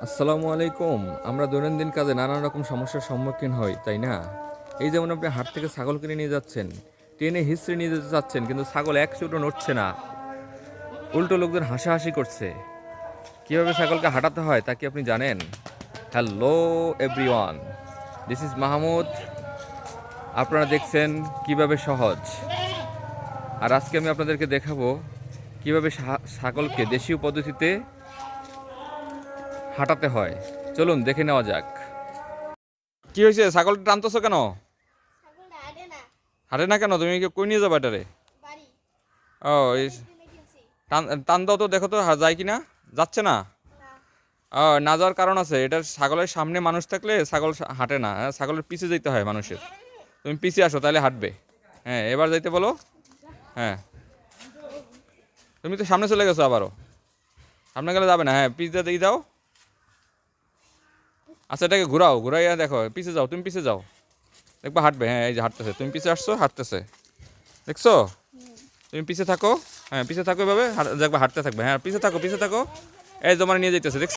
আসসালামু আলাইকুম। আমরা দৈনন্দিন কাজে নানান রকম সমস্যার সম্মুখীন হই, তাই না? এই যেমন আপনি হাট থেকে ছাগল কিনে নিয়ে যাচ্ছেন, টেনে হিস্ট্রি নিয়ে যেতে চাচ্ছেন, কিন্তু ছাগল এক চুটও নড়ছে না, উল্টো লোকজন হাসাহাসি করছে। কিভাবে ছাগলকে হাঁটাতে হয় তা কি আপনি জানেন? Hello everyone, this is Mahmud. আপনারা দেখছেন কিভাবে সহজ, আর আজকে আমি আপনাদেরকে দেখাবো কিভাবে ছাগলকে দেশীয় পদ্ধতিতে হাঁটাতে হয়। চলুন দেখে নেওয়া যাক। কি হয়েছে, ছাগলটা টানতেছো কেন? ছাগলটা হাঁটে না। হাঁটে না কেন? তুমি কই নিয়ে যাবো এটারে? বাড়ি ও এই কিনে কিনছি। টান টান দাও তো, দেখো তো যায় কি না। যাচ্ছে না? না। ও, না যাওয়ার কারণ আছে। এটা ছাগলের সামনে মানুষ থাকলে ছাগল হাঁটে না, হ্যাঁ, ছাগলের পিছে যেতে হয় মানুষের। তুমি পিছে আসো, তাহলে হাঁটবে। হ্যাঁ, এবার যাইতে বলো। হ্যাঁ, তুমি তো সামনে চলে গেছো আবারও। সামনে গেলে যাবে না, হ্যাঁ, পিছে দিয়ে দাও। আচ্ছা, এটাকে ঘুরাও, ঘুরাইয়া দেখো, পিছে যাও, তুমি পিছে যাও, দেখবা হাঁটবে। হ্যাঁ, এই যে হাঁটতেছে, তুমি পিছে আসছো, হাঁটতেছে, দেখছো? তুমি পিছে থাকো। হ্যাঁ, পিছে থাকো, এভাবে দেখবা হাঁটতে থাকবে। হ্যাঁ, পিছে থাকো, পিছে থাকো। এই তোমার নিয়ে যেতেছে, দেখছো?